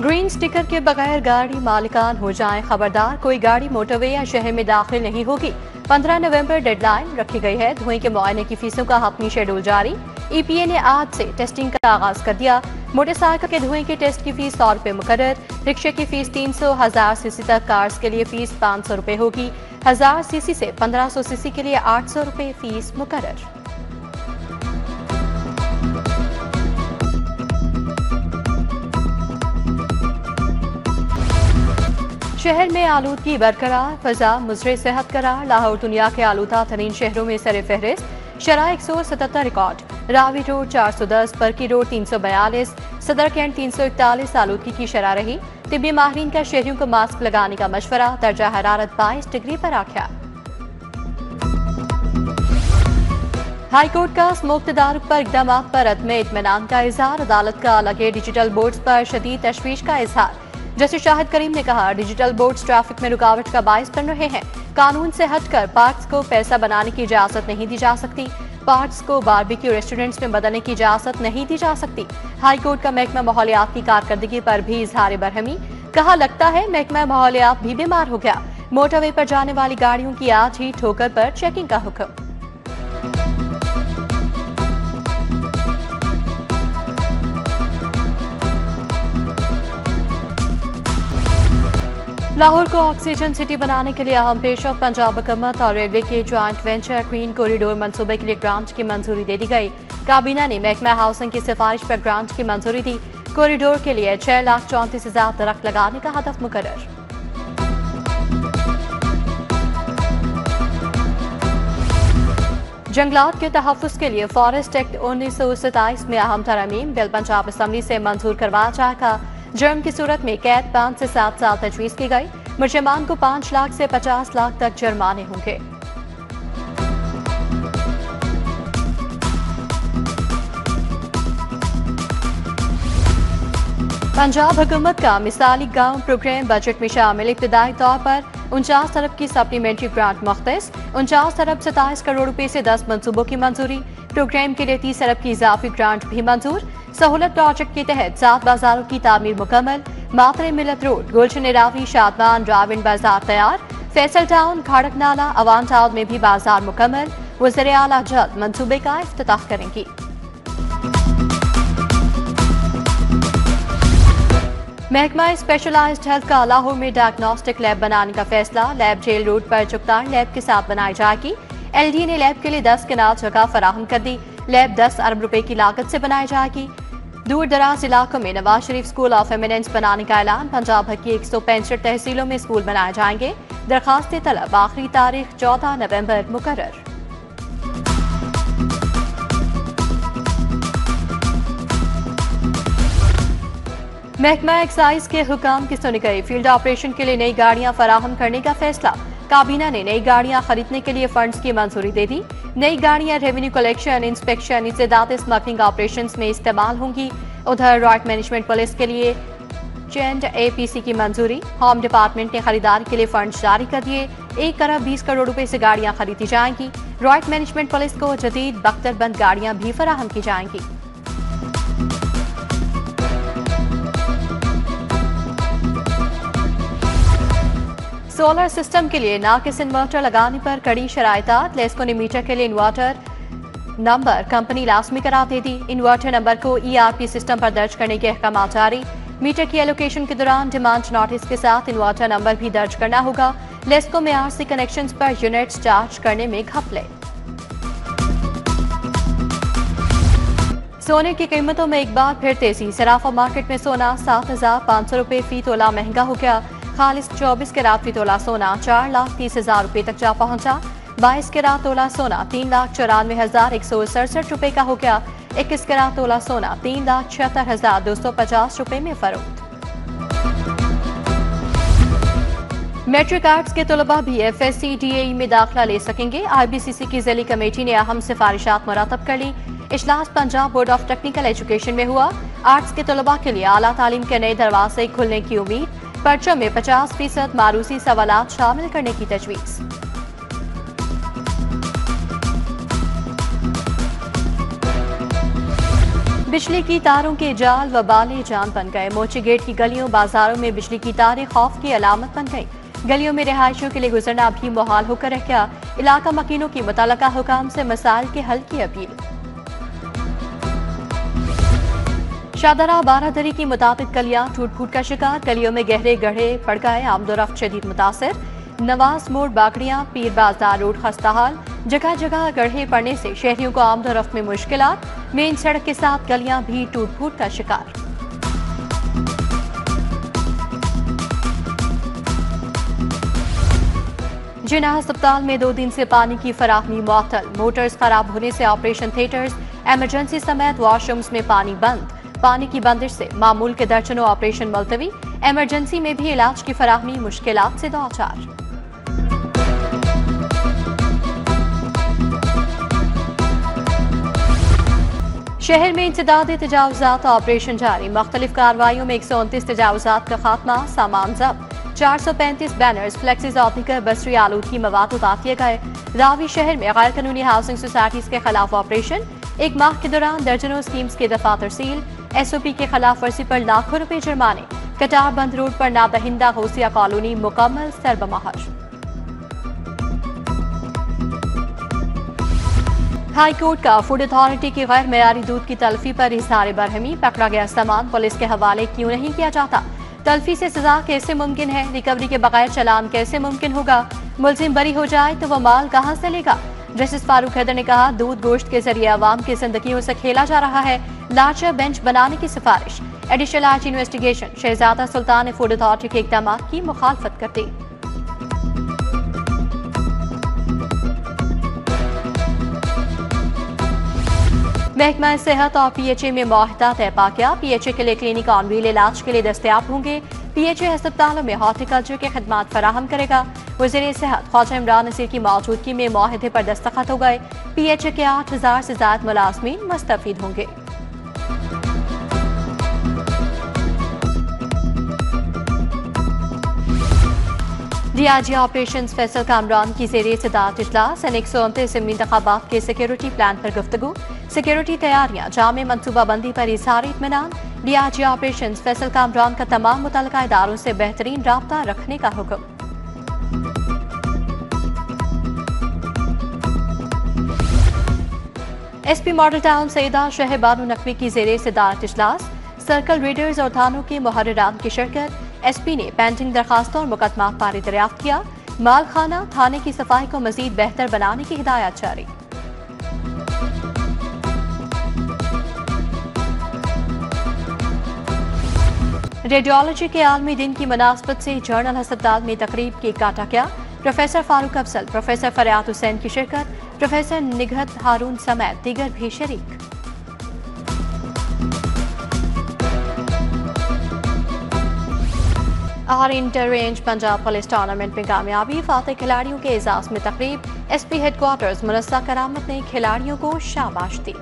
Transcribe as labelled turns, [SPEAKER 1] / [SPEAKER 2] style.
[SPEAKER 1] Green sticker के बगैर गाड़ी मालिकान हो जाएं खबरदार, कोई गाड़ी मोटरवे या शहर में दाखिल नहीं होगी। 15 नवंबर डेडलाइन रखी गई है। धुएं के मुआयने की फीसों का हतमी शेड्यूल जारी। EPA ने आज से टेस्टिंग का आगाज कर दिया। मोटरसाइकिल के धुएं के टेस्ट की फीस 100 रुपए मुकर्रर। रिक्शे की फीस 300, 1000 सीसी तक कार्स के लिए फीस 500 रुपए होगी। 1000 सीसी से 1500 सीसी के लिए 800 रुपए फीस मुकर्रर। शहर में आलूदगी बरकरार, फजा मुजरे सेहत करार। लाहौर दुनिया के आलूदा तरीन शहरों में सरे फहरिस्त। शराह 177 रिकॉर्ड। रावी रोड 410, बरकी रोड 342, सदर कैंट 341 आलूदगी की शरह रही। तिब्बी माहिरीन का शहरियों को मास्क लगाने का मशवरा। दर्जा हरारत 22 डिग्री पर आख्या। हाईकोर्ट का स्मोक तदारुक पर इकदाम पर अदम इत्मीनान का इजहार। अदालत का लगे डिजिटल बोर्ड्स पर शदीद तशवीश का इजहार। जस्टिस शाहिद करीम ने कहा, डिजिटल बोर्ड्स ट्रैफिक में रुकावट का बायस बन रहे हैं। कानून से हटकर पार्क्स को पैसा बनाने की इजाजत नहीं दी जा सकती। पार्क्स को बारबेक्यू रेस्टोरेंट्स में बदलने की इजाजत नहीं दी जा सकती। हाईकोर्ट का महकमा माहौलियात की कारकर्दगी पर भी इजहार बरहमी। कहा, लगता है महकमा माहौलियात भी बीमार हो गया। मोटरवे पर जाने वाली गाड़ियों की आज ही ठोकर पर चेकिंग का हुक्म। लाहौर को ऑक्सीजन सिटी बनाने के लिए अहम पेशरफ। पंजाब हुकूमत और रेलवे के ज्वाइंट वेंचर क्वीन कॉरिडोर मंसूबे के लिए ग्रांट की मंजूरी दे दी गई। काबीना ने महकमा हाउसिंग की सिफारिश पर ग्रांट की मंजूरी दी। कॉरिडोर के लिए 6,34,000 दरख्त लगाने का हदफ मुकर्रर। जंगलात के तहफ़्फ़ुज़ के लिए फॉरेस्ट एक्ट 1927 में अहम तरमीम। बिल पंजाब असम्बली से मंजूर करवाया जाएगा। जुर्म की सूरत में कैद 5 से 7 साल तजवीज़ की गई। मुलज़िमान को 5 लाख से 50 लाख तक जुर्माने होंगे। पंजाब हुकूमत का मिसाली गांव प्रोग्राम बजट में शामिल। इब्तदाई तौर पर 49 अरब की सप्लीमेंट्री ग्रांट मुख्तस। 49 अरब 27 करोड़ रुपए से 10 मंसूबों की मंजूरी। प्रोग्राम के लिए 30 अरब की इजाफी ग्रांट भी मंजूर। सहूलत प्रोजेक्ट के तहत 7 बाजारों की तामीर मुकम्मल। मातरे मिलत रोड, गुलशन रावी, शादमान, राविन बाजार तैयार। फैसल टाउन, खाड़क नाला, अवान टाउन में भी बाजार मुकम्मल। वज़ीर आला जल्द मंसूबे का इफ्तिताह करेंगी। महकमा स्पेशलाइज्ड हेल्थ का लाहौर में डायग्नोस्टिक लैब बनाने का फैसला। लैब जेल रोड पर चुगतार लैब के साथ बनाई जाएगी। LD ने लैब के लिए 10 कनाल जगह फराहम कर दी। लैब 10 अरब रुपए की लागत से बनाई जाएगी। दूर दराज इलाकों में Nawaz Sharif school of eminence बनाने का ऐलान। पंजाब भर की 165 तहसीलों में स्कूल बनाए जाएंगे। दरखास्त तलब आखिरी तारीख 14 नवंबर मुकर्रर। महकमा एक्साइज के हुकाम की सुनी गई। फील्ड ऑपरेशन के लिए नई गाड़ियां फराहम करने का फैसला। काबीना ने नई गाड़ियां खरीदने के लिए फंड्स की मंजूरी दे दी। नई गाड़ियां रेवेन्यू कलेक्शन, इंस्पेक्शन, इंसदाद स्मगलिंग ऑपरेशंस में इस्तेमाल होंगी। उधर रॉयट मैनेजमेंट पुलिस के लिए चेंड APC की मंजूरी। होम डिपार्टमेंट ने खरीदारी के लिए फंड्स जारी कर दिए। 1 अरब 20 करोड़ रुपए से गाड़ियां खरीदी जाएंगी। रॉयट मैनेजमेंट पुलिस को जदीद बख्तरबंद गाड़ियां भी फराहम की जाएंगी। सोलर सिस्टम के लिए नाकिस इन्वर्टर लगाने पर कड़ी शराइतात। लेस्को ने मीटर के लिए इन्वर्टर नंबर कंपनी लाजमी करार दे दी। इन्वर्टर नंबर को ERP सिस्टम पर दर्ज करने के अहकाम जारी। मीटर की एलोकेशन के दौरान डिमांड नोटिस के साथ इन्वर्टर नंबर भी दर्ज करना होगा। लेस्को में RC कनेक्शंस पर यूनिट्स चार्ज करने में घपले। सोने की कीमतों में एक बार फिर तेजी। सराफा मार्केट में सोना 7,500 रुपए फी तोला महंगा हो गया। खालिस 24 कैरात फी तोला सोना 4,30,000 रुपए तक जा पहुंचा। 22 कैरात तोला सोना 3,94,167 रुपए का हो गया। 21 कैरात तोला सोना 3,76,250 रुपए में फरोख्त। मैट्रिक आर्ट्स के तलबा भी FSC DAE में दाखिला ले सकेंगे। IBCC की ज़िली कमेटी ने अहम सिफारिशात मुरतब कर ली। इजलास Punjab board of technical education में हुआ। आर्ट्स के तलबा के लिए आला तालीम के नए दरवाजे खुलने की उम्मीद। पर्चों में 50% मारूसी सवालात शामिल करने की तजवीज़। बिजली की तारों के जाल व बाले जान बन गए। मोची गेट की गलियों बाजारों में बिजली की तारें खौफ की अलामत बन गई। गलियों में रिहायशियों के लिए गुजरना भी मुहाल होकर रह गया। इलाका मकीनों की मुतल्लका हुकाम से मसाइल के हल की अपील। शाहदरा बारादरी की मुताबिक गलियां टूट फूट का शिकार। गलियों में गहरे गड्ढे पड़ गए। आमदोरफ्त शदीद मुतासर। नवाज मोड़, बागड़ियां, पीर बाजार रोड खस्ताहाल। जगह जगह गड्ढे पड़ने से शहरियों को आमदोरफ्त में मुश्किलात। मेन सड़क के साथ गलियां भी टूट फूट का शिकार। जिन्ना अस्पताल में 2 दिन से पानी की फराहमी मुअत्तल। मोटर्स खराब होने से ऑपरेशन थिएटर्स, इमरजेंसी समेत वॉशरूम्स में पानी बंद। पानी की बंदिश से मामूल के दर्जनों ऑपरेशन मुलतवी। इमरजेंसी में भी इलाज की फराहमी मुश्किलात से दो-चार। शहर में इंसदाद तजावुजात ऑपरेशन जारी। मुख्तलिफ कार्रवाइयों में 129 तजावुजात का खात्मा। सामान जब्त। 435 बैनर्स, फ्लेक्सिस और दीगर बसरी आलूदगी मवाद उतार दिए गए। रावी शहर में गैर कानूनी हाउसिंग सोसाइटीज के खिलाफ ऑपरेशन। 1 माह के दौरान दर्जनों स्कीम्स के दफा तरसील। SOP के खिलाफ वर्जी पर लाखों रुपए जुर्माने। कटार बंद रोड पर नादहिंदा गौसिया कॉलोनी मुकम्मल सरबमहर। हाई कोर्ट का फूड अथॉरिटी की गैर मयारी दूध की तलफी पर इजहार बरहमी। पकड़ा गया सामान पुलिस के हवाले क्यों नहीं किया जाता? तलफी से सजा कैसे मुमकिन है? रिकवरी के बगैर चलान कैसे मुमकिन होगा? मुलजिम बरी हो जाए तो वह माल कहां से लेगा? जस्टिस फारूक हैदर ने कहा, दूध गोश्त के जरिए अवाम की जिंदगियों से खेला जा रहा है। लार्जर बेंच बनाने की सिफारिश। Additional arch investigation. Shahzada Sultan ने फूड अथॉरिटी के इकदाम की मुखालफत कर दी। महकमा सेहत और PHA में मुआहदा तय पा गया। PHA के लिए क्लिनिक ऑन व्हील इलाज के लिए दस्तयाब होंगे। PHA अस्पतालों में हॉर्टिकल्चर के खदमात फराहम करेगा। वज़ीर सेहत ख्वाजा इमरान नसीर की मौजूदगी में मुआहदे पर दस्तखत हो गए। PHA के 8000 से ज्यादा मुलाजमीन मुस्तफीद होंगे। DIG ऑपरेशन फैसल कामरान की ज़ेरे सदारत इजलास। 129 इंतखाबात के सिक्योरिटी प्लान पर गुफ्तगू। सिक्योरिटी तैयारियां, जामे मनसूबाबंदी पर इज़हार इत्मीनान। DIG ऑपरेशन फैसल कामरान का तमाम मुतल्लिका इदारों से बेहतरीन राब्ता रखने का हुक्म। SP मॉडल टाउन सईदा शहर बानू नकवी की ज़ेरे सदारत इजलास। सर्कल रीडर्स और थानों के मुहर्रिरान की शिरकत। SP ने पेंडिंग दरखास्तों और मुकदमा पारी दरियाफ्त किया। माल खाना, थाने की सफाई को मजीद बेहतर बनाने की हिदायत जारी। रेडियोलॉजी के आलमी दिन की मुनासबत से जर्नल अस्पताल में तकरीब केक काटा गया। प्रोफेसर फारूक अफजल, प्रोफेसर फरियाद हुसैन की शिरकत। प्रोफेसर निगहत हारून समेत दीगर भी शरीक। और inter range Punjab police tournament में कामयाबी। फातेह खिलाड़ियों के एजाज में तकरीब। SP हेडक्वार्टर्स मुनस्सा करामत ने खिलाड़ियों को शाबाश दी।